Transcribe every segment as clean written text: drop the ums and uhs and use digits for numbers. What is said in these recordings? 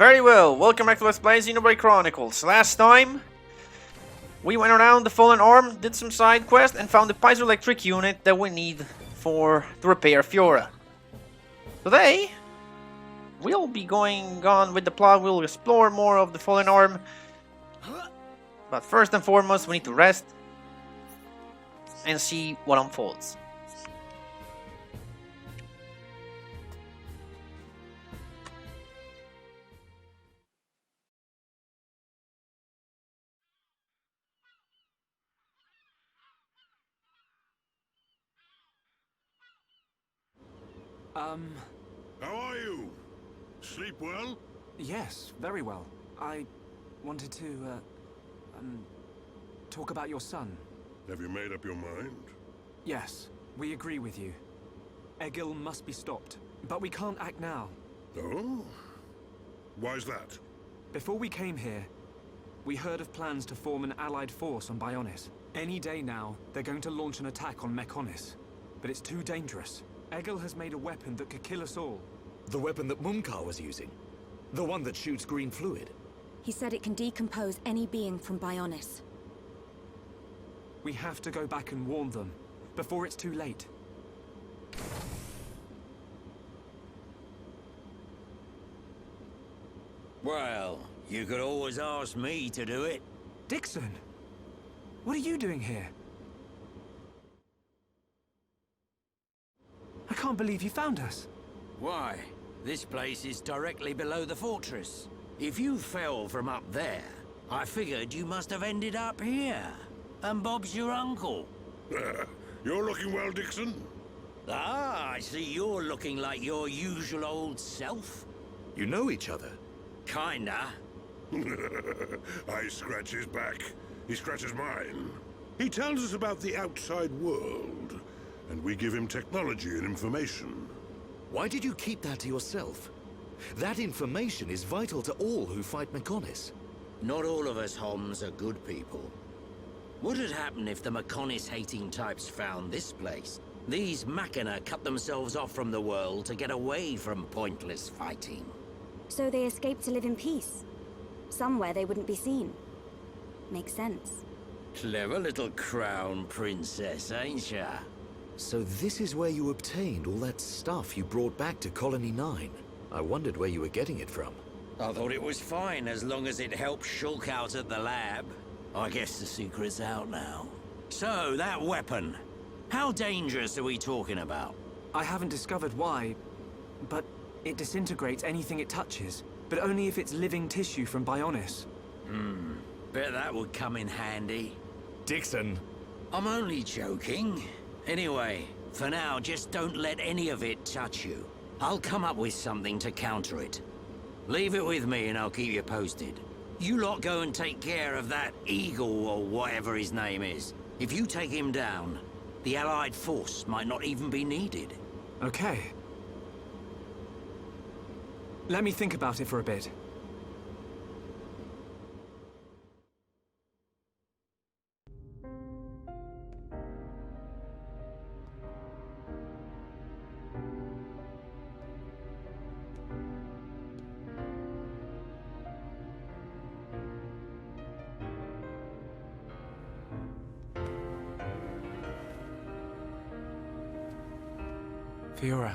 Very well, welcome back to Let's Play Xenoblade Chronicles. Last time, we went around the Fallen Arm, did some side quests, and found the piezoelectric unit that we need to repair Fiora. Today, we'll be going on with the plot, we'll explore more of the Fallen Arm. But first and foremost, we need to rest and see what unfolds. How are you? Sleep well? Yes, very well. I wanted to, talk about your son. Have you made up your mind? Yes, we agree with you. Egil must be stopped, but we can't act now. Oh? Why's that? Before we came here, we heard of plans to form an allied force on Bionis. Any day now, they're going to launch an attack on Mechonis. But it's too dangerous. Egil has made a weapon that could kill us all. The weapon that Mumkar was using? The one that shoots green fluid? He said it can decompose any being from Bionis. We have to go back and warn them, before it's too late. Well, you could always ask me to do it. Dixon! What are you doing here? I can't believe you found us. Why? This place is directly below the fortress. If you fell from up there, I figured you must have ended up here. And Bob's your uncle. You're looking well, Dixon. Ah, I see you're looking like your usual old self. You know each other? Kinda. I scratch his back. He scratches mine. He tells us about the outside world, and we give him technology and information. Why did you keep that to yourself? That information is vital to all who fight Mechonis. Not all of us Homs are good people. What would happen if the Mechonis-hating types found this place? These Machina cut themselves off from the world to get away from pointless fighting. So they escaped to live in peace. Somewhere they wouldn't be seen. Makes sense. Clever little crown princess, ain't ya? So this is where you obtained all that stuff you brought back to Colony 9. I wondered where you were getting it from. I thought it was fine as long as it helped Shulk out at the lab. I guess the secret's out now. So, that weapon. How dangerous are we talking about? I haven't discovered why, but it disintegrates anything it touches, but only if it's living tissue from Bionis. Bet that would come in handy. Dixon! I'm only joking. Anyway, for now, just don't let any of it touch you. I'll come up with something to counter it. Leave it with me and I'll keep you posted. You lot go and take care of that Eagle or whatever his name is. If you take him down, the Allied force might not even be needed. Okay. Let me think about it for a bit. Fiora.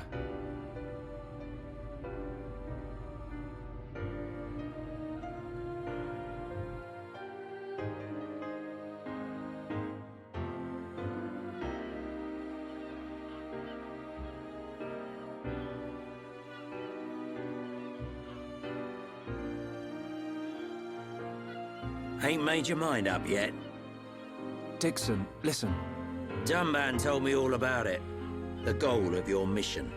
Ain't made your mind up yet? Dixon, listen. Dunban told me all about it. The goal of your mission.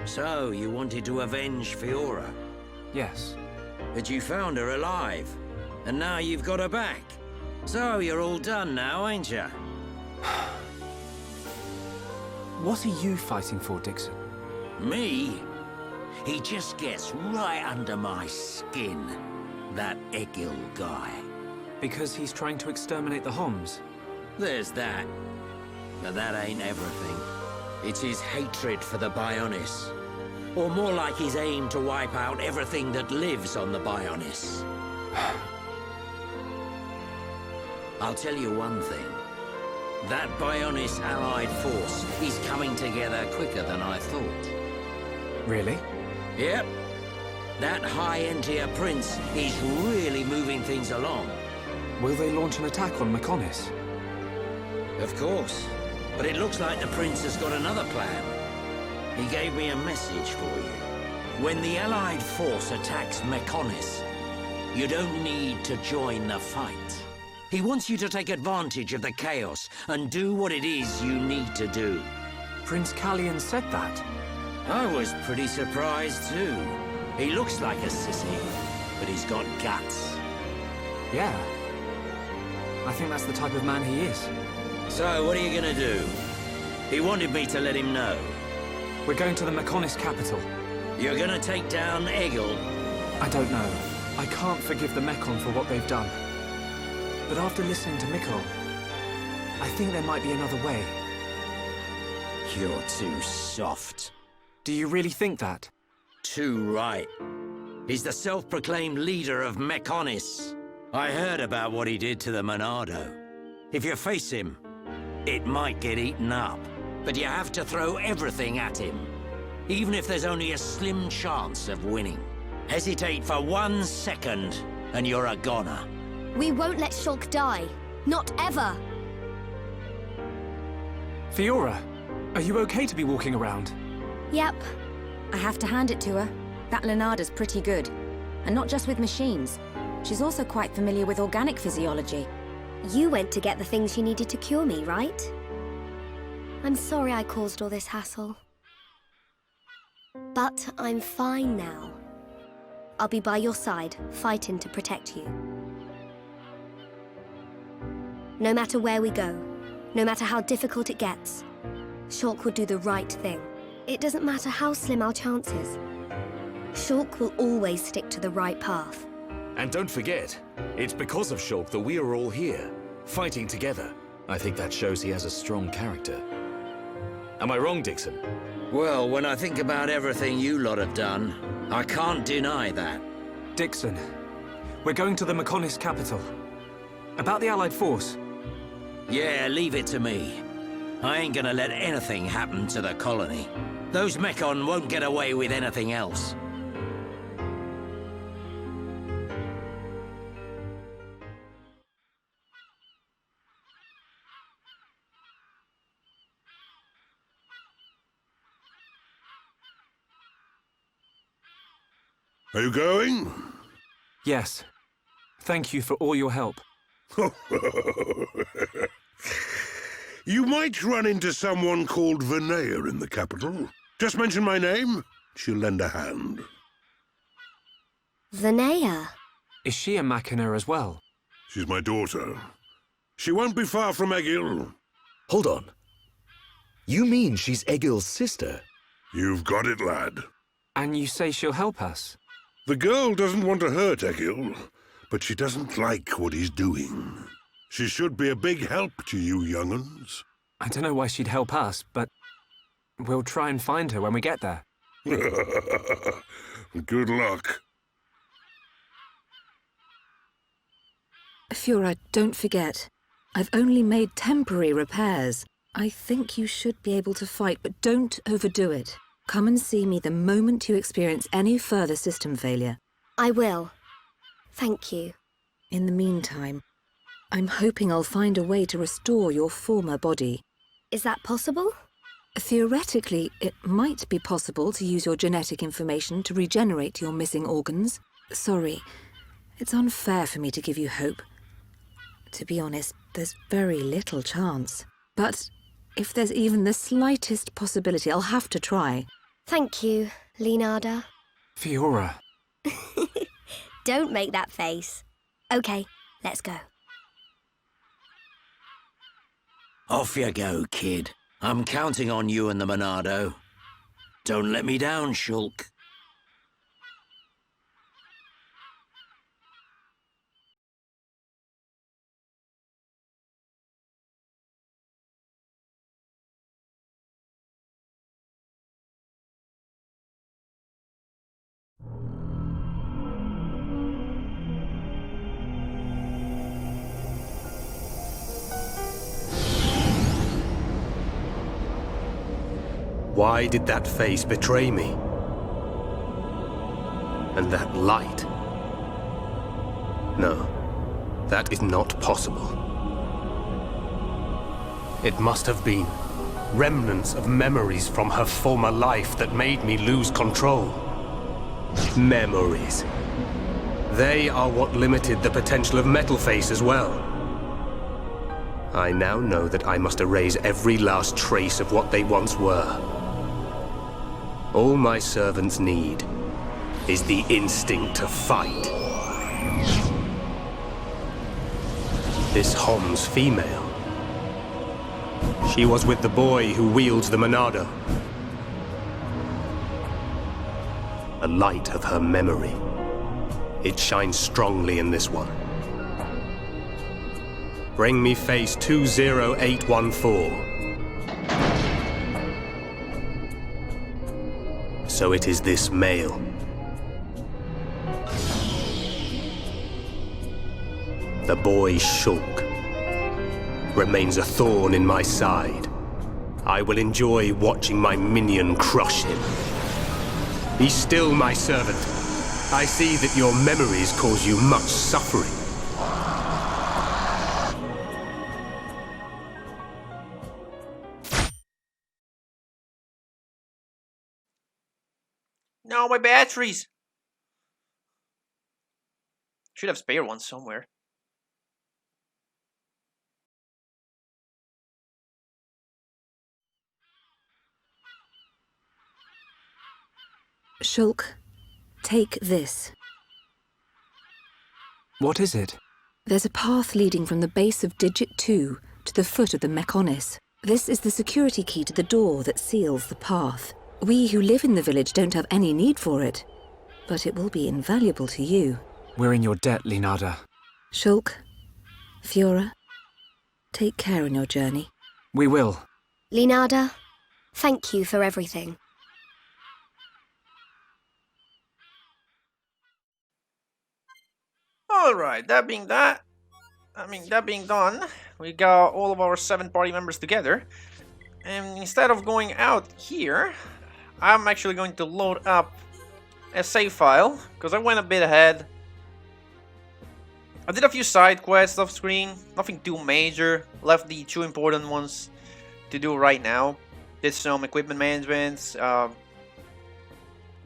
So, you wanted to avenge Fiora, Yes. but you found her alive, and now you've got her back. So, you're all done now, ain't ya? What are you fighting for, Dixon? Me? He just gets right under my skin. That Egil guy. Because he's trying to exterminate the Homs? There's that. But that ain't everything. It's his hatred for the Bionis. Or more like his aim to wipe out everything that lives on the Bionis. I'll tell you one thing. That Bionis allied force is coming together quicker than I thought. Really? Yep. That high-end-tier prince is really moving things along. Will they launch an attack on Mechonis? Of course. But it looks like the prince has got another plan. He gave me a message for you. When the allied force attacks Mechonis, you don't need to join the fight. He wants you to take advantage of the chaos and do what it is you need to do. Prince Callian said that. I was pretty surprised too. He looks like a sissy, but he's got guts. Yeah. I think that's the type of man he is. So, what are you gonna do? He wanted me to let him know. We're going to the Mechonis capital. You're gonna take down Egil? I don't know. I can't forgive the Mechon for what they've done. But after listening to Mikko, I think there might be another way. You're too soft. Do you really think that? Too right. He's the self-proclaimed leader of Mechonis. I heard about what he did to the Monado. If you face him, it might get eaten up. But you have to throw everything at him. Even if there's only a slim chance of winning. Hesitate for 1 second, and you're a goner. We won't let Shulk die. Not ever. Fiora, are you okay to be walking around? Yep. I have to hand it to her. That Lenarda's pretty good. And not just with machines. She's also quite familiar with organic physiology. You went to get the things you needed to cure me, right? I'm sorry I caused all this hassle. But I'm fine now. I'll be by your side, fighting to protect you. No matter where we go, no matter how difficult it gets, Shulk will do the right thing. It doesn't matter how slim our chances. Shulk will always stick to the right path. And don't forget, it's because of Shulk that we are all here, fighting together. I think that shows he has a strong character. Am I wrong, Dixon? Well, when I think about everything you lot have done, I can't deny that. Dixon, we're going to the Mechonis capital. About the Allied force. Yeah, leave it to me. I ain't gonna let anything happen to the colony. Those Mechon won't get away with anything else. Are you going? Yes. Thank you for all your help. You might run into someone called Vinaya in the capital. Just mention my name, she'll lend a hand. Vinaya? Is she a Machina as well? She's my daughter. She won't be far from Egil. Hold on. You mean she's Egil's sister? You've got it, lad. And you say she'll help us? The girl doesn't want to hurt Egil, but she doesn't like what he's doing. She should be a big help to you young'uns. I don't know why she'd help us, but we'll try and find her when we get there. Good luck. Fiora, don't forget. I've only made temporary repairs. I think you should be able to fight, but don't overdo it. Come and see me the moment you experience any further system failure. I will. Thank you. In the meantime, I'm hoping I'll find a way to restore your former body. Is that possible? Theoretically, it might be possible to use your genetic information to regenerate your missing organs. Sorry, it's unfair for me to give you hope. To be honest, there's very little chance. But if there's even the slightest possibility, I'll have to try. Thank you, Leonarda. Fiora. Don't make that face. Okay, let's go. Off you go, kid. I'm counting on you and the Monado. Don't let me down, Shulk. Why did that face betray me? And that light? No, that is not possible. It must have been remnants of memories from her former life that made me lose control. Memories. They are what limited the potential of Metal Face as well. I now know that I must erase every last trace of what they once were. All my servants need is the instinct to fight. This Hom's female. She was with the boy who wields the Monado. A light of her memory. It shines strongly in this one. Bring me face 20814. So it is this male. The boy Shulk remains a thorn in my side. I will enjoy watching my minion crush him. Be still, my servant. I see that your memories cause you much suffering. No, my batteries! Should have spare ones somewhere. Shulk, take this. What is it? There's a path leading from the base of Digit 2 to the foot of the Mechonis. This is the security key to the door that seals the path. We who live in the village don't have any need for it, but it will be invaluable to you. We're in your debt, Linada. Shulk, Fiora, take care on your journey. We will. Linada, thank you for everything. Alright, that being done, we got all of our 7 party members together. And instead of going out here, I'm actually going to load up a save file, because I went a bit ahead. I did a few side quests off screen, nothing too major, left the 2 important ones to do right now. Did some equipment management,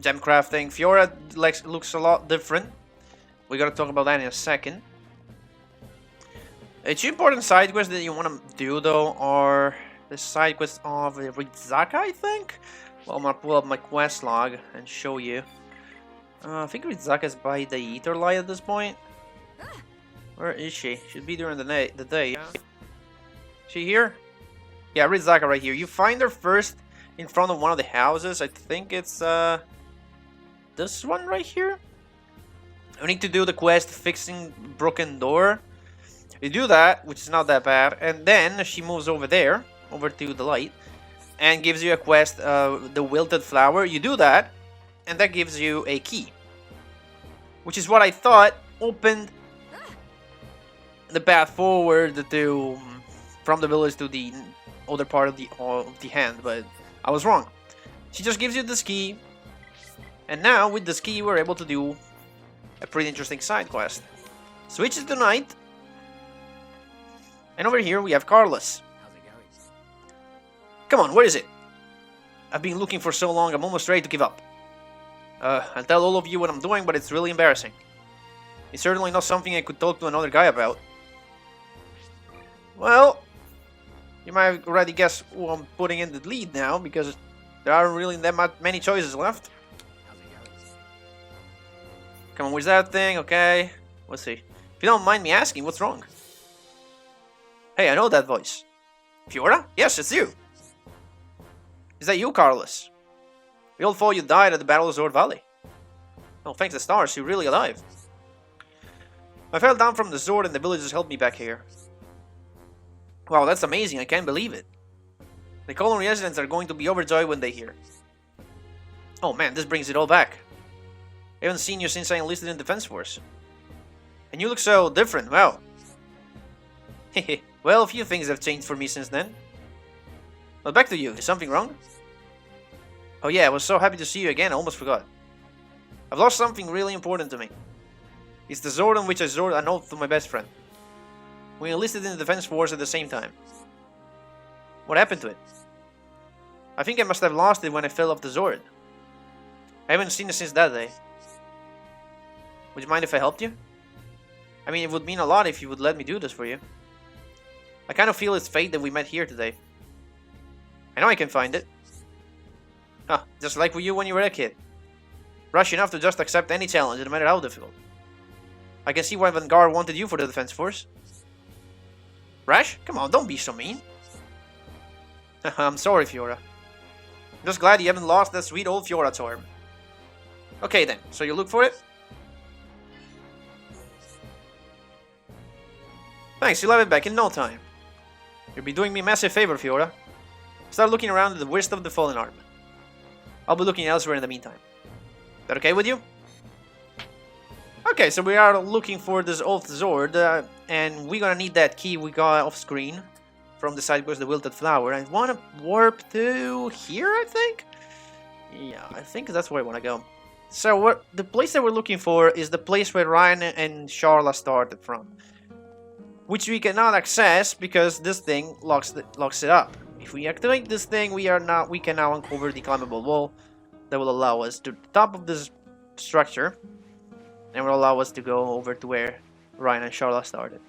gem crafting. Fiora looks a lot different. We gotta talk about that in a second. The 2 important side quests that you want to do though are the side quests of Rizaka, I think? Well, I'm gonna pull up my quest log and show you. I think Rizaka is by the Ether Light at this point. Where is she? Should be during the day. She here? Yeah, Rizaka right here. You find her first in front of one of the houses. I think it's this one right here. You need to do the quest fixing broken door. You do that, which is not that bad, and then she moves over there, over to the light, and gives you a quest, the wilted flower. You do that, and that gives you a key, which is what I thought opened the path forward to from the village to the other part of the hand, but I was wrong. She just gives you this key, and now with this key we're able to do a pretty interesting side quest. Switches to night. And over here we have Carlos. How's it going? Come on, where is it? I've been looking for so long, I'm almost ready to give up. I'll tell all of you what I'm doing, but it's really embarrassing. It's certainly not something I could talk to another guy about. Well, you might have already guessed who I'm putting in the lead now, because there aren't really that many choices left. How's it going? Come on, where's that thing? Okay, let's see. If you don't mind me asking, what's wrong? Hey, I know that voice. Fiora? Yes, it's you. Is that you, Carlos? We all thought you died at the Battle of Zord Valley. Oh, thanks to the stars, you're really alive. I fell down from the Zord and the villagers helped me back here. Wow, that's amazing, I can't believe it. The colony residents are going to be overjoyed when they hear. Oh man, this brings it all back. I haven't seen you since I enlisted in Defense Force. And you look so different, wow. Hehe, well, a few things have changed for me since then. But back to you, is something wrong? Oh yeah, I was so happy to see you again, I almost forgot. I've lost something really important to me. It's the sword on which I swore an oath to my best friend. We enlisted in the defense force at the same time. What happened to it? I think I must have lost it when I fell off the sword. I haven't seen it since that day. Would you mind if I helped you? I mean, it would mean a lot if you would let me do this for you. I kind of feel it's fate that we met here today. I know I can find it. Huh, just like with you when you were a kid. Rush enough to just accept any challenge, no matter how difficult. I can see why Vanguard wanted you for the defense force. Rash? Come on, don't be so mean. I'm sorry, Fiora. I'm just glad you haven't lost that sweet old Fiora charm. Okay then, so you look for it? Thanks, you'll have it back in no time. You'll be doing me a massive favor, Fiora. Start looking around at the worst of the fallen arm. I'll be looking elsewhere in the meantime. Is that okay with you? Okay, so we are looking for this old sword, and we're gonna need that key we got off screen from the side quest, the Wilted Flower. I want to warp to here, I think? Yeah, I think that's where I want to go. So the place that we're looking for is the place where Ryan and Charla started from, which we cannot access because this thing locks it up. If we activate this thing, we can now uncover the climbable wall that will allow us to the top of this structure, and will allow us to go over to where Ryan and Charla started.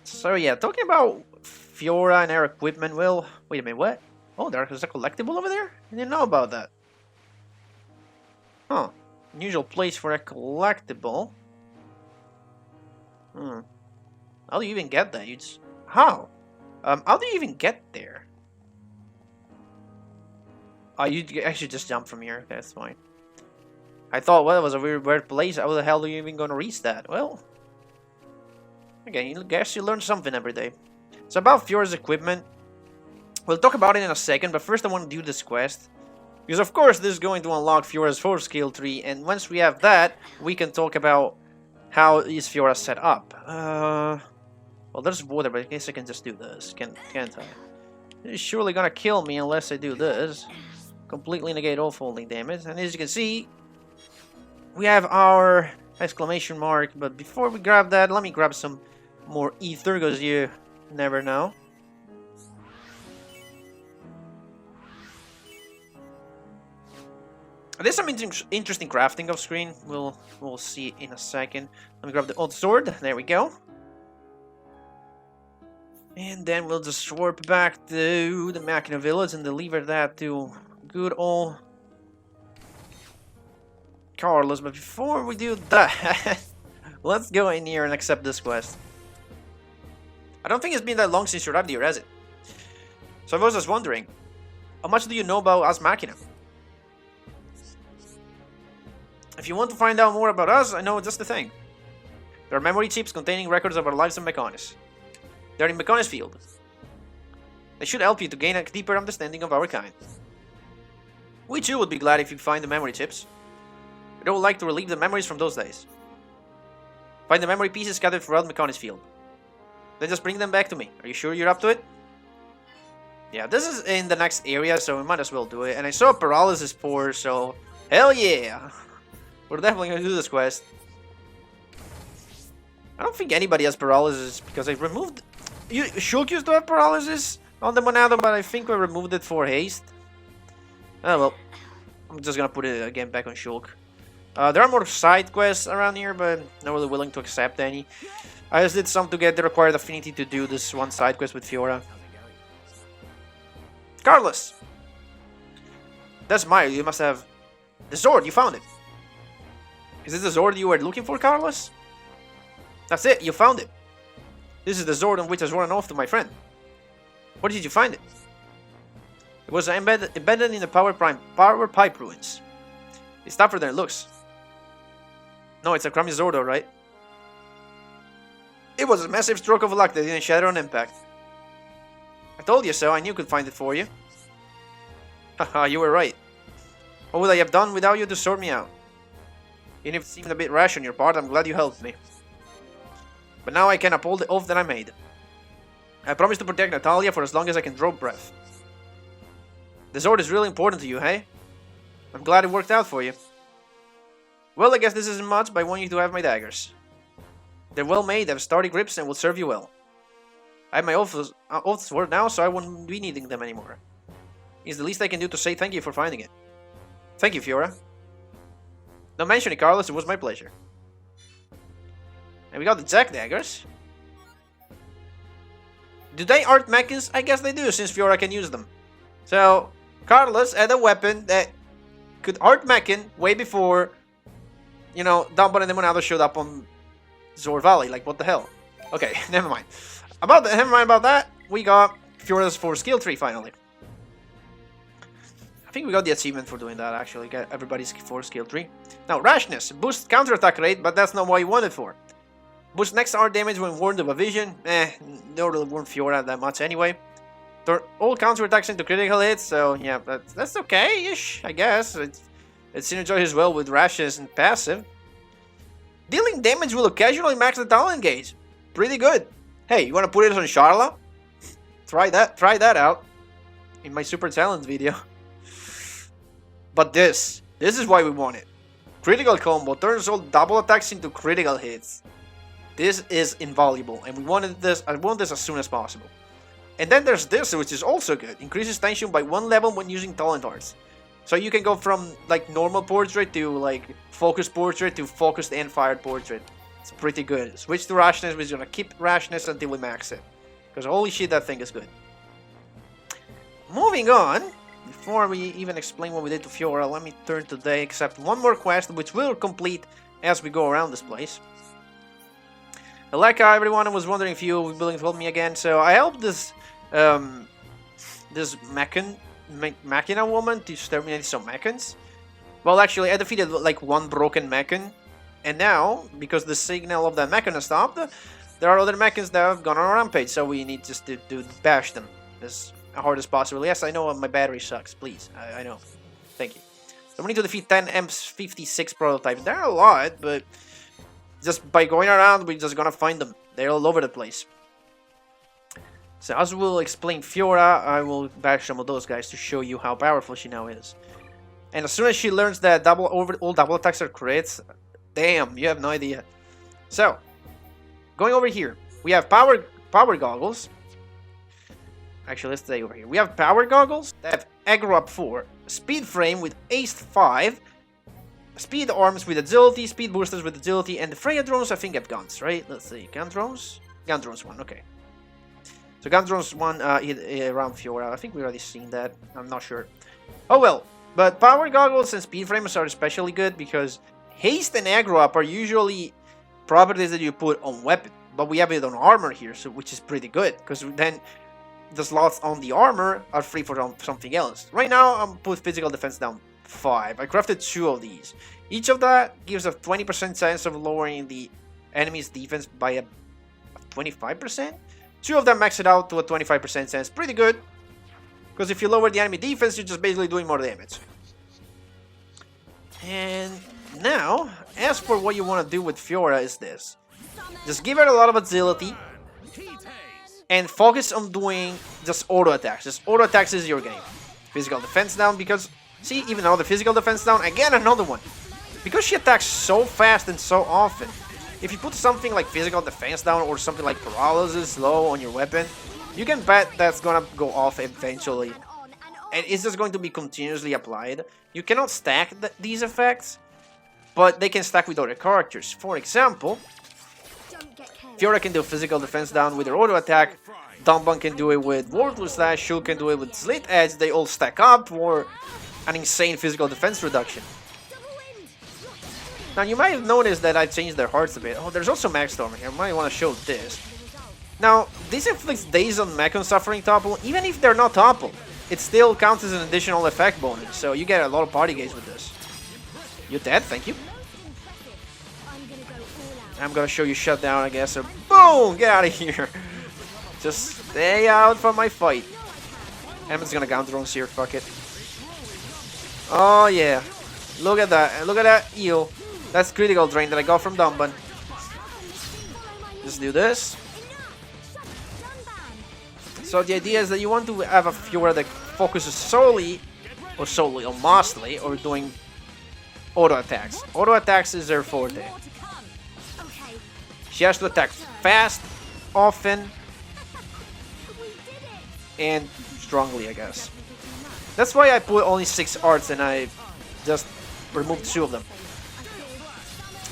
So yeah, talking about Fiora and her equipment, well, wait a minute, what? Oh, there's a collectible over there? I didn't know about that. Huh. Unusual place for a collectible. How do you even get that? How? How do you even get there? Oh, you actually just jump from here. Okay, that's fine. I thought, well, it was a weird place. How the hell are you even gonna reach that? Well, again, I guess you learn something every day. So about Fiora's equipment, we'll talk about it in a second, but first I want to do this quest. Because of course this is going to unlock Fiora's 4 skill tree, and once we have that, we can talk about how is Fiora set up. Well, there's water, but I guess I can just do this, can't I? It's surely gonna kill me unless I do this. Completely negate all falling damage, and as you can see, we have our exclamation mark, but before we grab that, let me grab some more ether, because you never know. There's some interesting crafting off screen. We'll see in a second. Let me grab the old sword. There we go. And then we'll just warp back to the Machina village and deliver that to good old Carlos. But before we do that, let's go in here and accept this quest. I don't think it's been that long since you arrived here, has it? So I was just wondering, how much do you know about us Machina? If you want to find out more about us, I know just the thing. There are memory chips containing records of our lives on Mechonis. They're in Mechonis field. They should help you to gain a deeper understanding of our kind. We too would be glad if you find the memory chips. We'd all like to relive the memories from those days. Find the memory pieces scattered throughout Mechonis field. Then just bring them back to me. Are you sure you're up to it? Yeah, this is in the next area, so we might as well do it. And I saw paralysis 4, so hell yeah! We're definitely gonna do this quest. I don't think anybody has paralysis because I removed. Shulk used to have paralysis on the Monado, but I think we removed it for haste. Oh well, I'm just gonna put it again back on Shulk. There are more side quests around here, but not really willing to accept any. I just did some to get the required affinity to do this one side quest with Fiora. Carlos! That's Mario, you must have the sword, you found it. Is this the sword you were looking for, Carlos? That's it, you found it. This is the sword on which I swore an oath to my friend. Where did you find it? It was embedded in the power pipe ruins. It's tougher than it looks. No, it's a crummy sword, alright. It was a massive stroke of luck that didn't shatter on impact. I told you so, I knew I could find it for you. Haha, you were right. What would I have done without you to sort me out? Even if it seemed a bit rash on your part, I'm glad you helped me. But now I can uphold the oath that I made. I promise to protect Natalia for as long as I can draw breath. The sword is really important to you, hey? I'm glad it worked out for you. Well, I guess this isn't much, but I want you to have my daggers. They're well made, they have sturdy grips, and will serve you well. I have my oath sword now, so I won't be needing them anymore. It's the least I can do to say thank you for finding it. Thank you, Fiora. Don't mention it, Carlos, it was my pleasure. And we got the Zack daggers. Do they art mechans? I guess they do, since Fiora can use them. So, Carlos had a weapon that could art mechan way before, you know, Dumbo and the Monado showed up on Zor Valley. Like, what the hell? Okay, never mind. Never mind about that. We got Fiora's 4 skill tree finally. I think we got the achievement for doing that, actually. Get everybody's 4 skill tree. Now, rashness. Boost counterattack rate, but that's not what you want it for. Boost next art damage when warned of a vision. Don't really warn Fiora that much anyway. Turn all counterattacks into critical hits, so yeah, that's okay-ish, I guess. It synergizes well with rashes and passive. Dealing damage will occasionally max the talent gauge. Pretty good. Hey, you wanna put it on Charla? Try that out. In my super talent video. But this is why we want it. Critical combo turns all double attacks into critical hits. This is invaluable, and I want this as soon as possible. And then there's this, which is also good. Increases tension by 1 level when using talent arts. So you can go from like normal portrait to like focused portrait to focused and fired portrait. It's pretty good. Switch to rashness, we're gonna keep rashness until we max it. Because holy shit, that thing is good. Moving on, before we even explain what we did to Fiora, let me turn today, accept one more quest, which we'll complete as we go around this place. Like everyone, I was wondering if you were willing to help me again, so I helped this Machina woman to exterminate some mechans. Well, actually, I defeated like 1 broken mechan, and now, because the signal of that mechan stopped, there are other mechans that have gone on a rampage, so we need just to bash them as hard as possible. Yes, I know my battery sucks, please, I know. Thank you. So we need to defeat 10 Ep.56 prototypes. There are a lot, but just by going around, we're just gonna find them. They're all over the place. So as we'll explain Fiora, I will bash some of those guys to show you how powerful she now is. And as soon as she learns that all double attacks are crits, damn, you have no idea. So, going over here, we have power goggles. Actually, let's stay over here. We have power goggles that have aggro up 4, speed frame with haste 5, speed arms with agility, speed boosters with agility, and the Freya drones I think have guns, right? Let's see, gun drones? Gun drones 1, okay. So gun drones 1 around Fiora, I think we already seen that, I'm not sure. Oh well, but power goggles and speed frames are especially good because haste and aggro up are usually properties that you put on weapon, but we have it on armor here, so which is pretty good, because then the slots on the armor are free for something else. Right now, I'm put physical defense down 5. I crafted 2 of these. Each of that gives a 20% chance of lowering the enemy's defense by a 25%. 2 of them max it out to a 25% chance. Pretty good. Because if you lower the enemy defense, you're just basically doing more damage. And now, as for what you want to do with Fiora is this. Just give her a lot of agility. And focus on doing just auto attacks. Just auto attacks is your game. Physical defense down because... See, even though the physical defense down, again another one. Because she attacks so fast and so often, if you put something like physical defense down or something like paralysis low on your weapon, you can bet that's gonna go off eventually. And it's just going to be continuously applied. You cannot stack these effects, but they can stack with other characters. For example, Fiora can do physical defense down with her auto attack, Dumbo can do it with Warlord Slash, Shulk can do it with Slit Edge, they all stack up for an insane physical defense reduction. Now you might have noticed that I changed their hearts a bit. Oh, there's also Max Storm here, I might want to show this. Now, this inflicts days on mech on suffering topple, even if they're not toppled. It still counts as an additional effect bonus, so you get a lot of party gaze with this. You're dead, thank you. I'm gonna show you shutdown, I guess, so boom! Get out of here! Just stay out from my fight. I'm just gonna counter drones here, fuck it. Oh yeah. Look at that heal. That's critical drain that I got from Dumban. Just do this. So the idea is that you want to have a Fiora that focuses solely or mostly, or doing auto attacks. Auto attacks is her forte. She has to attack fast, often, and strongly, I guess. That's why I put only 6 arts and I just removed 2 of them.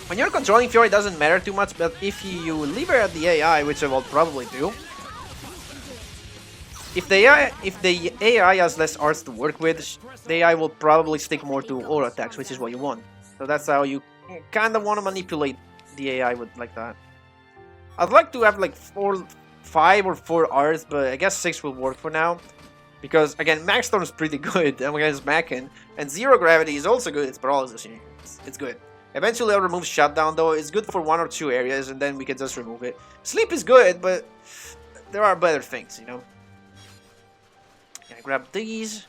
When you're controlling Fiora, it doesn't matter too much, but if you leave her at the AI, which I will probably do, if the AI has less arts to work with, the AI will probably stick more to auto attacks, which is what you want. So that's how you kind of want to manipulate the AI with like that. I'd like to have like 5 or 4 arts, but I guess 6 will work for now. Because again, Max Storm is pretty good against Mackin, and Zero Gravity is also good. It's paralysis. It's good. Eventually I'll remove Shutdown though. It's good for 1 or 2 areas, and then we can just remove it. Sleep is good, but there are better things, you know. Gonna grab these.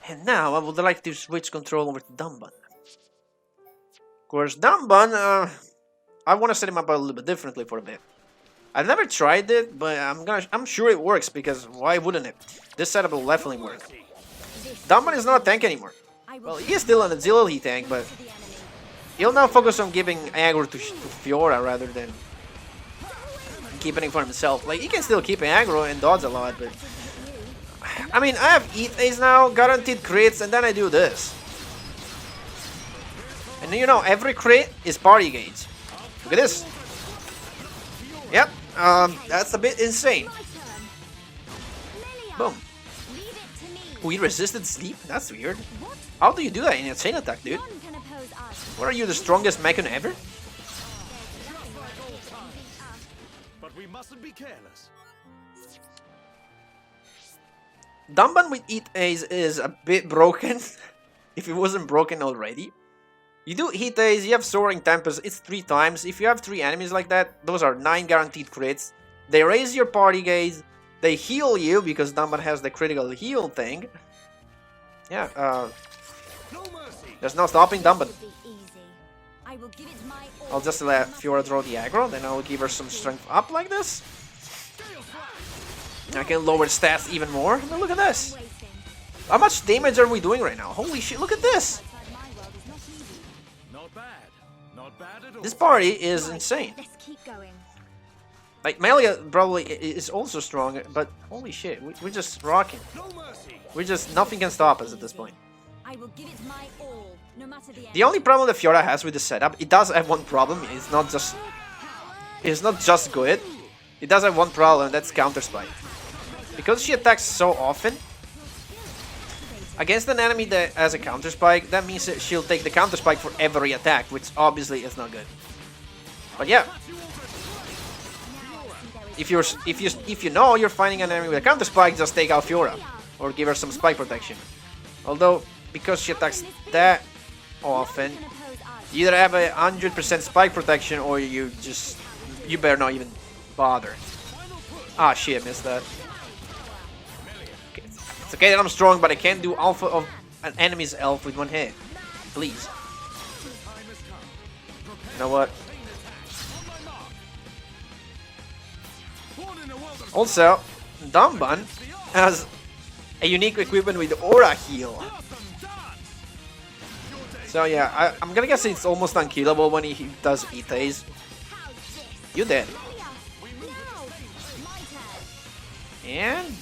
And now I would like to switch control over to Dumbbun. Of course, Dumbbun, I want to set him up a little bit differently for a bit. I've never tried it, but I'm sure it works, because why wouldn't it? This setup will definitely work. Dumbbun is not a tank anymore. Well, he is still an auxiliary tank, but he'll now focus on giving aggro to Fiora rather than keeping it for himself. Like, he can still keep aggro and dodge a lot, but I mean, I have Eat now, guaranteed crits, and then I do this. And you know, every crit is party gauge. Look at this. Yep, that's a bit insane. Boom. We resisted sleep? That's weird. How do you do that in a chain attack, dude? What, are you the strongest mechan ever? But we mustn't be careless. Dumbbun with Eat Ace is a bit broken, if it wasn't broken already. You do Heat Ace, you have Soaring Tempest, it's 3 times. If you have 3 enemies like that, those are 9 guaranteed crits. They raise your party gauge, they heal you, because Dumbbun has the critical heal thing. Yeah, there's no stopping Dumbbun. I'll just let Fiora draw the aggro, then I'll give her some strength up like this. I can lower stats even more. Now look at this. How much damage are we doing right now? Holy shit, look at this. This party is insane. Like, Melia probably is also strong, but holy shit, we're just rocking. Nothing can stop us at this point. The only problem that Fiora has with the setup, it does have one problem. It's not just good. It does have one problem, and that's counter spike. Because she attacks so often, against an enemy that has a counter spike, that means that she'll take the counter spike for every attack, which obviously is not good. But yeah, if you know you're fighting an enemy with a counter spike, just take out Fiora or give her some spike protection. Although, because she attacks that often, you either have 100% spike protection or you better not even bother. Ah shit, missed that. It's okay that I'm strong, but I can't do alpha of an enemy's elf with 1 hit. Please. You know what? Also, Dumbbun has a unique equipment with Aura Heal. So yeah, I'm gonna guess it's almost unkillable when he does Eat Ace. You dead. And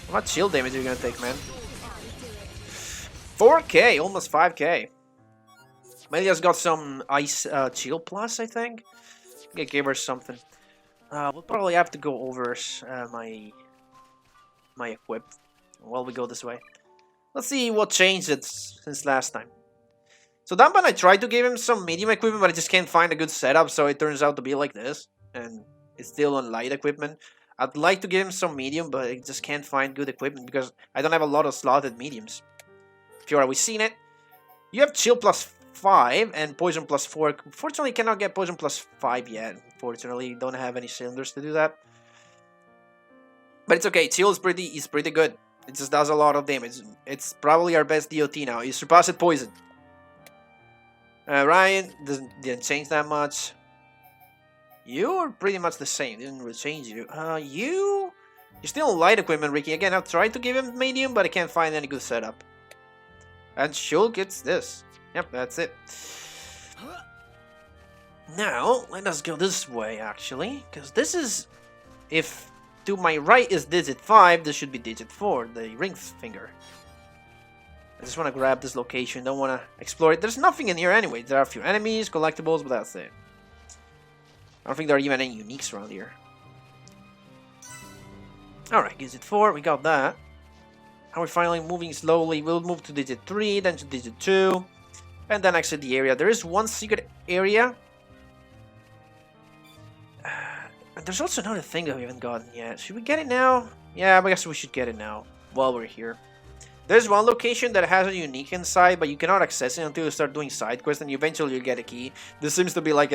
how much shield damage are you gonna take, man? 4k, almost 5k. Melia's got some ice chill plus, I think. I gave her something. We'll probably have to go over my equip while we go this way. Let's see what changed since last time. So Dumbbun, I tried to give him some medium equipment, but I just can't find a good setup, so it turns out to be like this. And it's still on light equipment. I'd like to give him some medium, but I just can't find good equipment because I don't have a lot of slotted mediums. Fiora, we've seen it. You have Chill plus 5 and Poison plus 4. Fortunately, cannot get Poison plus 5 yet. Fortunately, don't have any cylinders to do that. But it's okay. Chill is pretty good. It just does a lot of damage. It's probably our best DOT now. You surpassed Poison. Ryan didn't change that much. You are pretty much the same. Didn't really change you. You You're still in light equipment, Ricky. Again, I've tried to give him medium, but I can't find any good setup. And Shulk gets this. Yep, that's it. Now, let us go this way, actually. Because this is... If to my right is digit 5, this should be digit 4, the ring finger. I just want to grab this location, don't want to explore it. There's nothing in here anyway. There are a few enemies, collectibles, but that's it. I don't think there are even any uniques around here. Alright, digit 4, we got that. And we're finally moving slowly. We'll move to digit 3, then to digit 2. And then exit the area. There is one secret area. And there's also another thing that we haven't gotten yet. Should we get it now? Yeah, I guess we should get it now, while we're here. There's one location that has a unique inside, but you cannot access it until you start doing side quests, and eventually you get a key. This seems to be like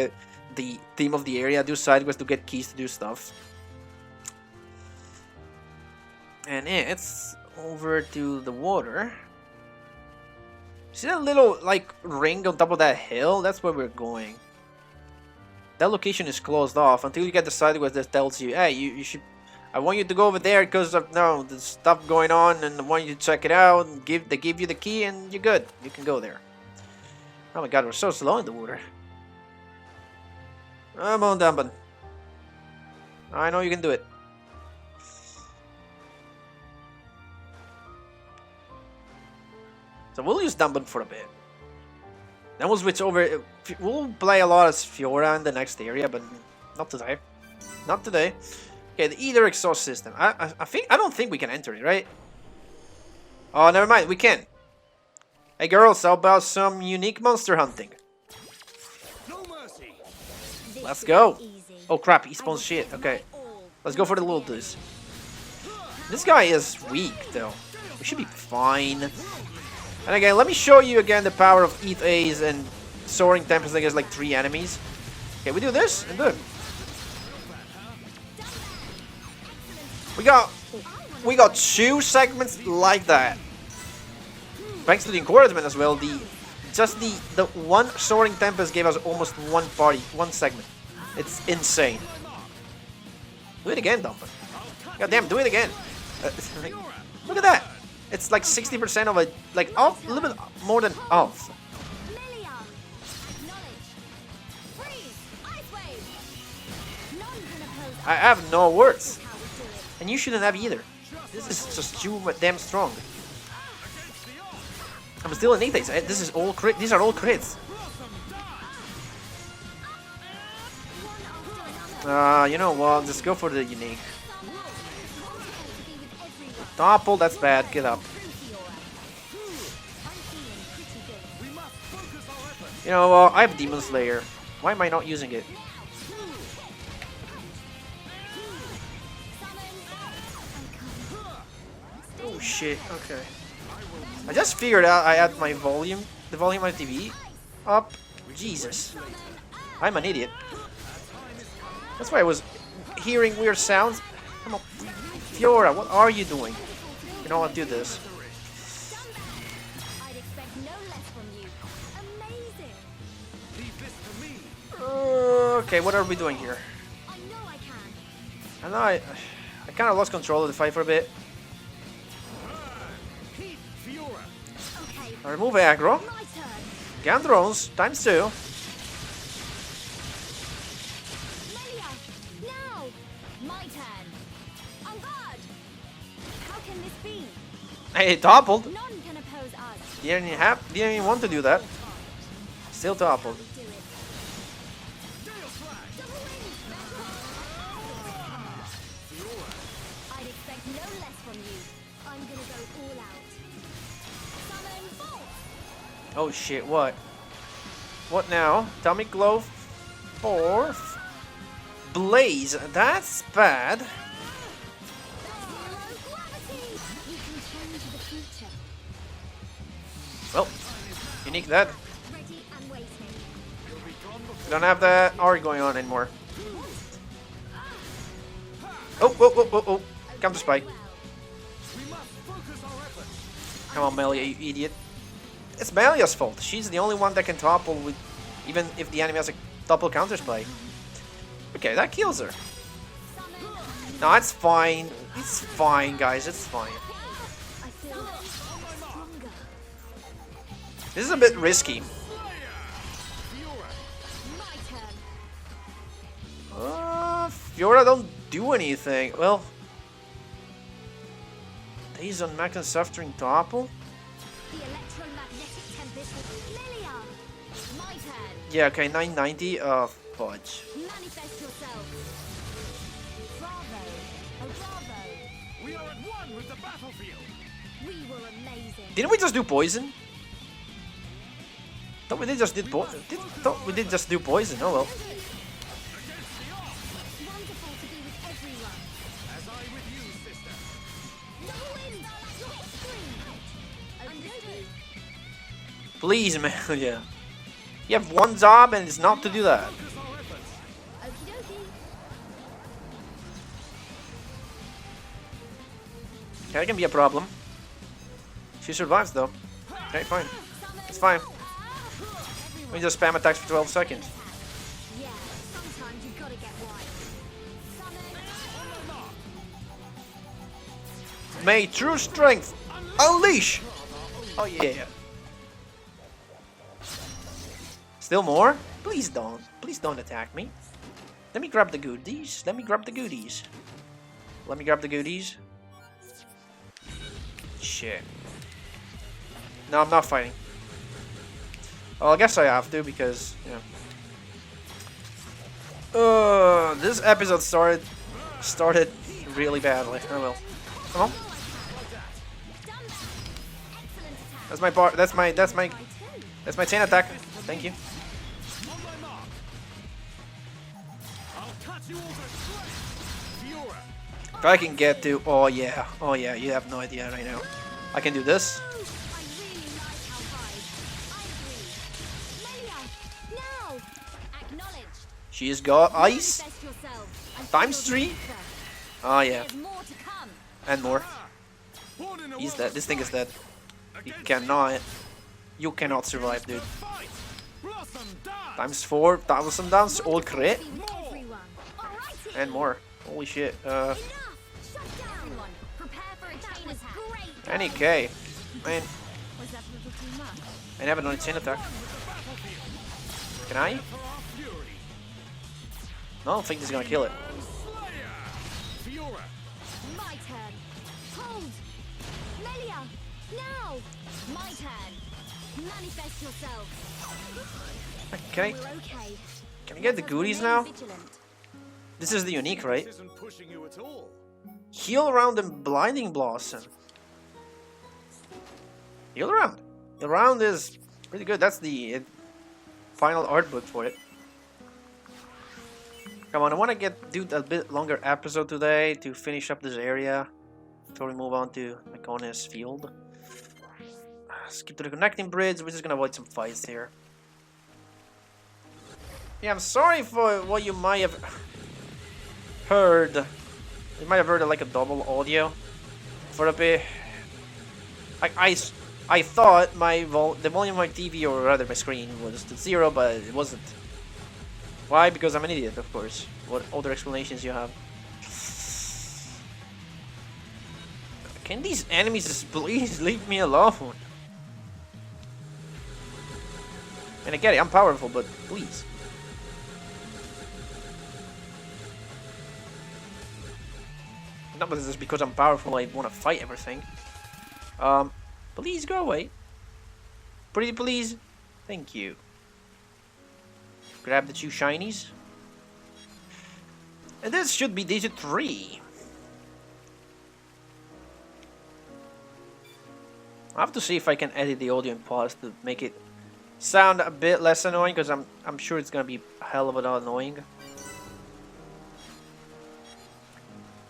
the theme of the area. Do side quests to get keys to do stuff. And it's over to the water. See that little like ring on top of that hill? That's where we're going. That location is closed off until you get the side quest that tells you, hey, you should. I want you to go over there because of there's stuff going on, and I want you to check it out. And they give you the key, and you're good. You can go there. Oh my God, we're so slow in the water. Come on, Dumban. I know you can do it. So we'll use Dumban for a bit. Then we'll switch over. We'll play a lot as Fiora in the next area, but not today. Not today. Okay, the Ether exhaust system. I don't think we can enter it, right? Oh, never mind. We can. Hey, girls, how about some unique monster hunting? Let's go. Oh crap, he spawns shit. Okay, let's go for the little dudes. This guy is weak, though. We should be fine. And again, let me show you again the power of Eat A's and Soaring Tempest against like 3 enemies. Okay, we do this and boom. We got 2 segments like that. Thanks to the encouragement as well. The one Soaring Tempest gave us almost one segment. It's insane. Do it again, Dumper. God damn, do it again. Look at that. It's like 60% of a, like, off, a little bit more than off. I have no words. And you shouldn't have either. This is just too damn strong. I'm still in 8 days. This is all crit. These are all crits. You know what? Just go for the unique. Topple, that's bad. Get up. You know, I have Demon Slayer. Why am I not using it? Oh shit, okay. I just figured out I had my volume, the volume of my TV up. Jesus. I'm an idiot. That's why I was hearing weird sounds. Come on. Fiora, what are you doing? You know I'll do this. Okay, what are we doing here? I know I kind of lost control of the fight for a bit. I remove aggro. Gun drones times 2. Hey, it toppled. Didn't even want to do that. Still toppled. Oh shit, what? What now? Atomic Glow 4. Blaze, that's bad. Well, unique that. Don't have that R going on anymore. Oh. Counter spike. Come on, Melia, you idiot. It's Melia's fault. She's the only one that can topple with, even if the enemy has a double counter spike. Okay, that kills her. No, it's fine. It's fine, guys. It's fine. This is a bit risky. Fiora don't do anything. Well, days on Mac and suffering topple. Yeah, okay, 990. Fudge. We are at one with the battlefield. We were amazing. Didn't we just do poison? Thought we did just did thought we did just do poison. Oh well. Wonderful to be with everyone. As I with you, sister. No win, victory. Please, man. Yeah. You have one job and it's not to do that. Focus our efforts. Okie dokie. That can be a problem. She survives though. Okay, fine. It's fine. We just spam attacks for 12 seconds. Yeah, sometimes you gotta get wild. May true strength unleash! Oh yeah. Still more? Please don't. Please don't attack me. Let me grab the goodies. Let me grab the goodies. Let me grab the goodies. Shit. No, I'm not fighting. Well, I guess I have to because, you know. This episode started really badly. Oh well. Come on. That's my part. That's my chain attack. Thank you. If I can get to, oh yeah, you have no idea right now. I can do this. I really like our vibe. I agree. Lelia, now! Acknowledged. She's got ice. Manifest yourself and Times feel the 3. ether. Oh yeah, There's more to come. and more. He's dead. This thing is dead. You cannot survive, dude. Times 4, 1,000 downs, all crit, Be with everyone. Alrighty. and more. Holy shit. Enough. Shut down. Prepare for a chain attack. Great. Any K. Man, Was that a little too much? I never done a chain attack. Can I? No, I don't think this is gonna kill it. Fiora. My turn. Hold. Lelia, now. My turn. Manifest yourself. Can I? We're okay. Can I get the goodies Remain now? vigilant. This is the unique, right? This isn't pushing you at all. Heal around and blinding blossom. Heal around. The round is pretty good. That's the final art book for it. Come on, I want to do a bit longer episode today to finish up this area before we move on to Mekonis Field. Skip to the connecting bridge. We're just gonna avoid some fights here. Yeah, I'm sorry for what you might have heard. You might have heard like a double audio for a bit. I thought the volume of my TV, or rather my screen, was to 0, but it wasn't. Why? Because I'm an idiot, of course. What other explanations you have? Can these enemies just please leave me alone? And I get it, I'm powerful, but please. Not because it's because I'm powerful I want to fight everything. Please go away. Pretty please. Thank you. Grab the 2 shinies. And this should be digit 3. I have to see if I can edit the audio in pause to make it sound a bit less annoying, because I'm sure it's gonna be a hell of a lot annoying.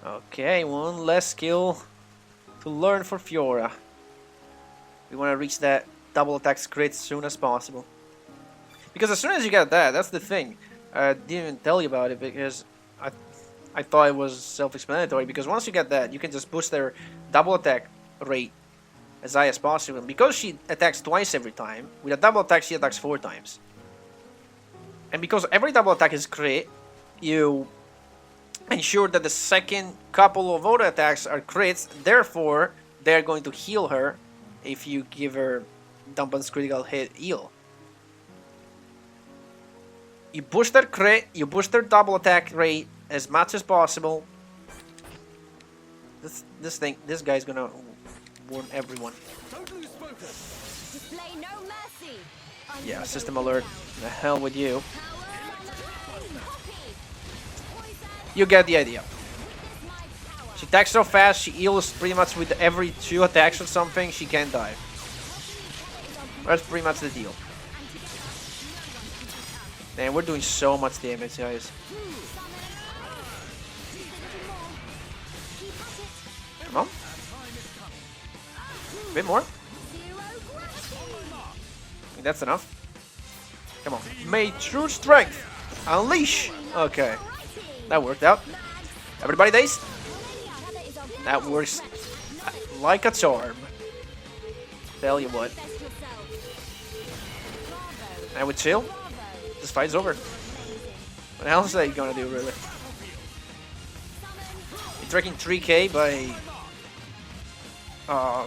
Okay, one less skill to learn for Fiora. We want to reach that double attack crit as soon as possible. Because as soon as you get that, that's the thing. I didn't even tell you about it because I thought it was self-explanatory. Because once you get that, you can just boost their double attack rate as high as possible. And because she attacks twice every time, with a double attack she attacks 4 times. And because every double attack is crit, you ensure that the second couple of auto attacks are crits. Therefore, they're going to heal her if you give her Dumpan's critical hit heal. You boost their crit, you boost their double attack rate as much as possible. This guy's gonna warn everyone. Display no mercy. Yeah, system alert. The hell with you. You get the idea. She attacks so fast, she heals pretty much with every 2 attacks or something, she can't die. That's pretty much the deal. Man, we're doing so much damage, guys. Come on. A bit more. I think that's enough. Come on. May true strength. Unleash. Okay. That worked out. Everybody dies. That works like a charm. Tell you what. I would chill. This fight's over. What else are you gonna do, really? You're tracking 3k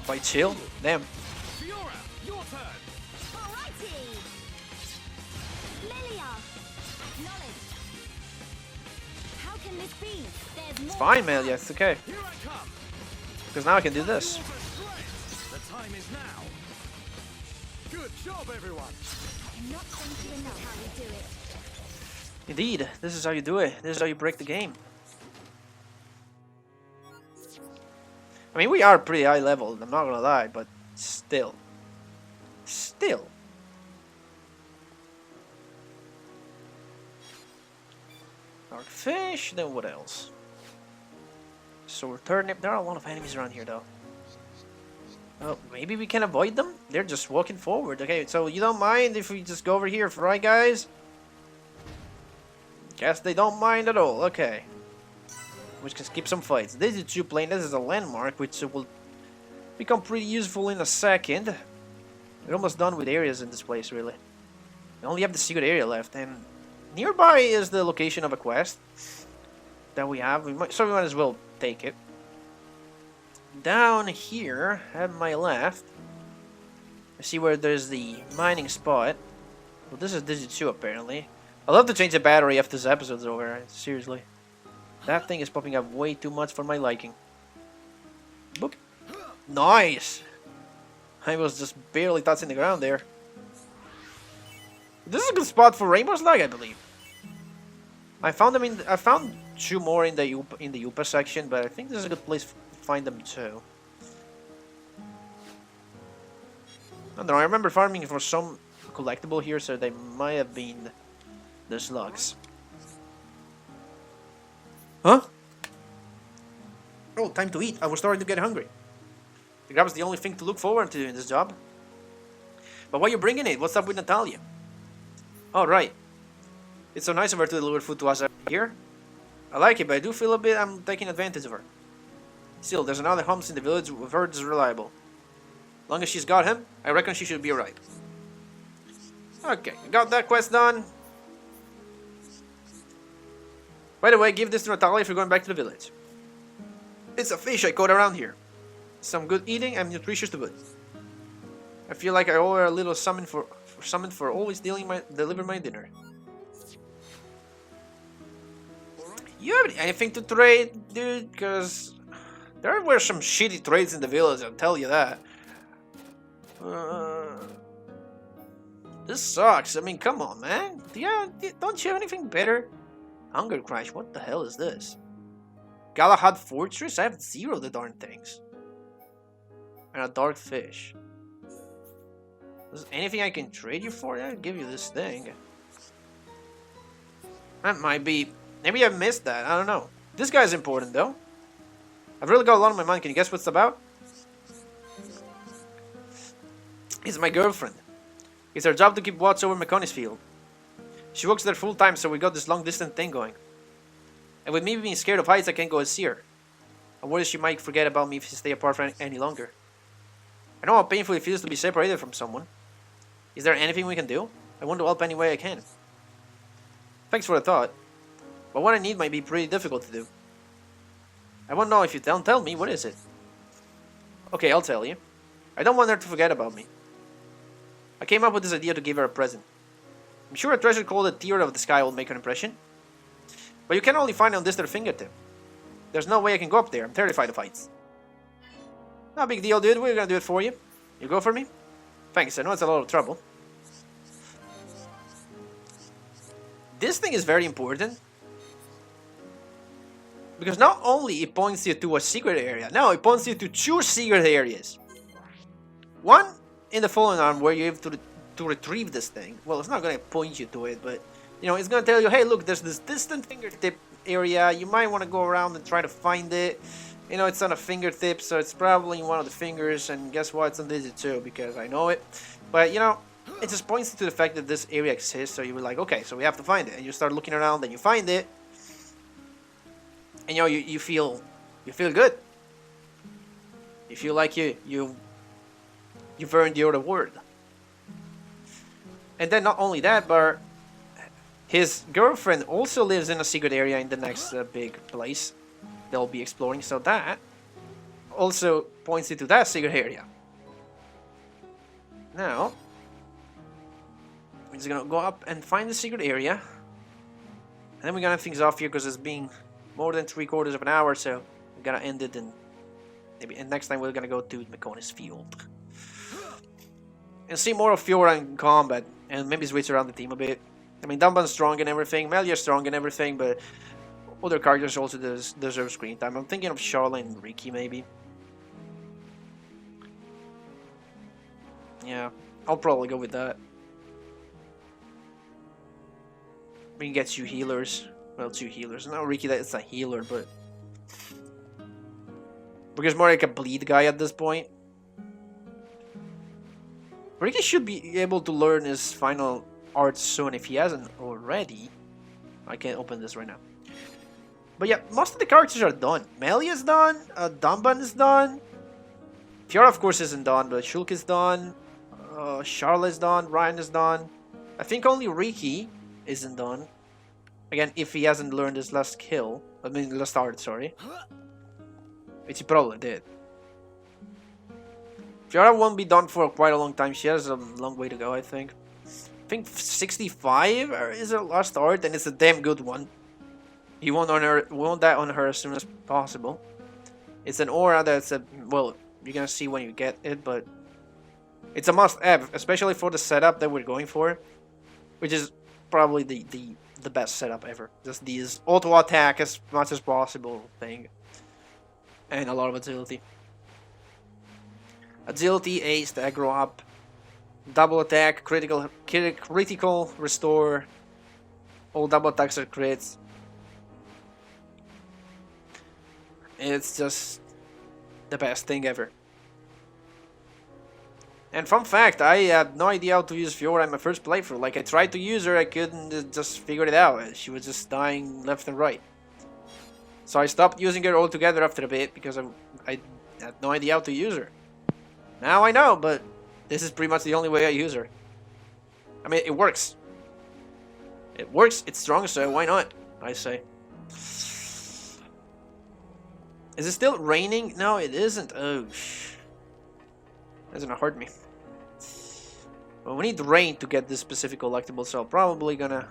by chill? Damn. Fiora, your turn. How can this be? There's It's more fine, man. Yeah, it's okay. Here I come. Because now I can do this. The time is now. Good job, everyone. not thank you enough how we do it. Indeed, this is how you do it. This is how you break the game. I mean, we are pretty high level, I'm not gonna lie, but still. Still. Dark fish, then what else? Sword turnip. There are a lot of enemies around here, though. Oh, maybe we can avoid them? They're just walking forward. Okay, so you don't mind if we just go over here, right, guys? Guess they don't mind at all. Okay. We can skip some fights. This is 2 plane. This is a landmark, which will become pretty useful in a second. We're almost done with areas in this place, really. We only have the secret area left, and nearby is the location of a quest that we have. So we might as well take it. Down here, at my left, I see where there's the mining spot. Well, this is Digit 2, apparently. I'll have to change the battery after this episode's over, seriously. That thing is popping up way too much for my liking. Boop. Nice! I was just barely touching the ground there. This is a good spot for Rainbow Slug, I believe. I found them I found 2 more in the Upa section, but I think this is a good place to find them too. I don't know, I remember farming for some collectible here, so they might have been the slugs. Huh? Oh, time to eat. I was starting to get hungry. The grab's the only thing to look forward to in this job. But why are you bringing it? What's up with Natalia? Oh, right. It's so nice of her to deliver food to us here. I like it, but I do feel a bit I'm taking advantage of her. Still, there's another Humps in the village who I've heard is reliable. As long as she's got him, I reckon she should be alright. Okay, got that quest done. By the way, give this to Natalia if you're going back to the village. It's a fish I caught around here. Some good eating and nutritious to boot. I feel like I owe her a little summon for always delivering my dinner. You have anything to trade, dude? Because there were some shitty trades in the village, I'll tell you that. This sucks. I mean, come on, man. Don't you have anything better? Hunger Crash, what the hell is this? Galahad Fortress? I have 0 of the darn things. And a dark fish. Is there anything I can trade you for? I'll give you this thing. That might be... Maybe I missed that, I don't know. This guy's important, though. I've really got a lot on my mind. Can you guess what it's about? It's my girlfriend. It's her job to keep watch over McConney's field. She works there full time, so we got this long distance thing going. And with me being scared of heights, I can't go and see her. I worry she might forget about me if she stay apart for any longer. I know how painful it feels to be separated from someone. Is there anything we can do? I want to help any way I can. Thanks for the thought. But what I need might be pretty difficult to do. I won't know if you don't tell me. What is it? Okay, I'll tell you. I don't want her to forget about me. I came up with this idea to give her a present. I'm sure a treasure called the Tear of the Sky will make an impression. But you can only find it on this their fingertip. There's no way I can go up there. I'm terrified of heights. No big deal, dude. We're gonna do it for you. You go for me? Thanks, I know it's a lot of trouble. This thing is very important. Because not only it points you to a secret area, no, it points you to 2 secret areas. One in the fallen arm where you have to retrieve this thing. Well, it's not going to point you to it, but you know, it's going to tell you, hey, look, there's this distant fingertip area. You might want to go around and try to find it. You know, it's on a fingertip, so it's probably in one of the fingers, and guess what? It's on digit too, because I know it. But you know, it just points you to the fact that this area exists, so you're like, okay, so we have to find it. And you start looking around, and you find it. And you know, you feel good. You feel like you've earned your reward. And then not only that, but his girlfriend also lives in a secret area in the next big place they'll be exploring. So that also points you to that secret area. Now, we're just gonna go up and find the secret area. And then we're gonna have things off here because it's been more than 3/4 of an hour, so we're gonna end it, and maybe next time we're gonna go to Mekonis Field and see more of Fiora in combat, and maybe switch around the team a bit. I mean, Dunban's strong and everything, Melia's strong and everything, but other characters also deserve screen time. I'm thinking of Charlotte and Ricky, maybe. Yeah, I'll probably go with that. We can get 2 healers. Well, 2 healers. Not Ricky, that's a healer, but because more like a bleed guy at this point. Ricky should be able to learn his final art soon if he hasn't already. I can't open this right now. But yeah, most of the characters are done. Melia's done. Dunban is done. Fiora, of course, isn't done, but Shulk is done. Charlotte's done. Ryan is done. I think only Ricky isn't done. Again, if he hasn't learned his last skill. I mean, last art, sorry. Which he probably did. Fiora won't be done for quite a long time. She has a long way to go, I think. I think 65 is her last art, and it's a damn good one. You want that on her as soon as possible. It's an aura that's a, well, you're gonna see when you get it, but it's a must-have, especially for the setup that we're going for, which is probably the best setup ever. Just these auto attack as much as possible thing, and a lot of agility. Agility, ace, the aggro up, double attack, critical restore. All double attacks are crits. It's just the best thing ever. And fun fact, I had no idea how to use Fiora in my first playthrough. Like, I tried to use her, I couldn't just figure it out. She was just dying left and right. So I stopped using her altogether after a bit because I had no idea how to use her. Now I know, but this is pretty much the only way I use her. I mean, it works. It works, it's strong, so why not, I say. Is it still raining? No, it isn't. Oh, that's gonna hurt me. Well, we need rain to get this specific collectible, so I'm probably gonna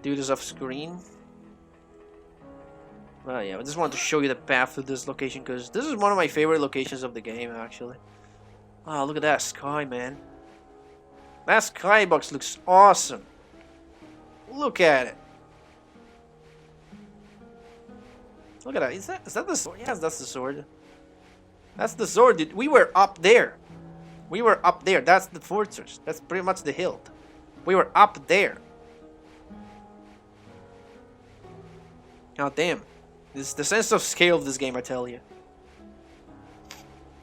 do this off screen. Well, yeah, I just wanted to show you the path to this location, because this is one of my favorite locations of the game, actually. Wow, look at that sky, man. That skybox looks awesome. Look at it. Look at that. Is that the sword? Yes, that's the sword. That's the sword, dude. We were up there. We were up there. That's the fortress. That's pretty much the hill. We were up there. God damn. This is the sense of scale of this game, I tell you.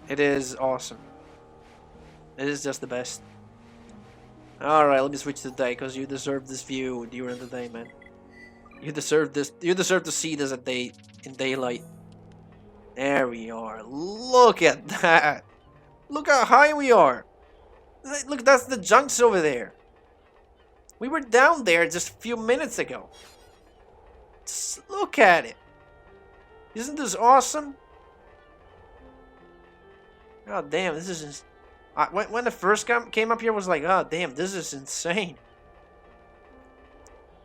It is awesome. It is just the best. Alright, let me switch to day, because you deserve this view during the day, man. You deserve this. You deserve to see this at in daylight. There we are. Look at that. Look how high we are. Look, that's the junks over there. We were down there just a few minutes ago. Just look at it. Isn't this awesome? Oh damn, this is... when the first came up here, I was like, oh damn, this is insane.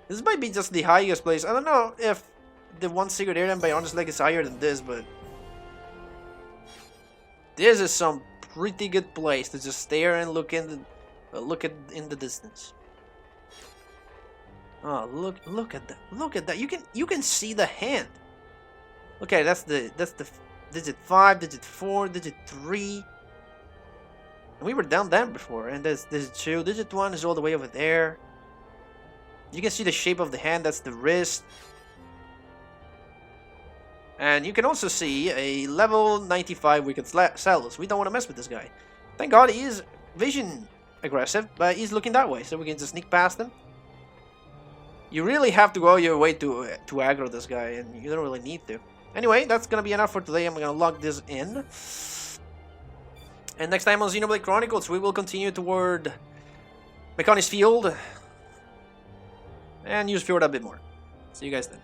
This might be just the highest place. I don't know if the one secret area in Bionis Lake is higher than this, but... this is some pretty good place to just stare and look in the distance. Oh, look at that. Look at that. You can see the hand. Okay, that's the digit 5, digit 4, digit 3. And we were down there before, and there's digit 2. Digit 1 is all the way over there. You can see the shape of the hand, that's the wrist. And you can also see a level 95 wicked cells. We don't want to mess with this guy. Thank God he is vision aggressive, but he's looking that way, so we can just sneak past him. You really have to go your way to aggro this guy, and you don't really need to. Anyway, that's gonna be enough for today. I'm gonna log this in. And next time on Xenoblade Chronicles, we will continue toward Mechonis Field and use Fiora a bit more. See you guys then.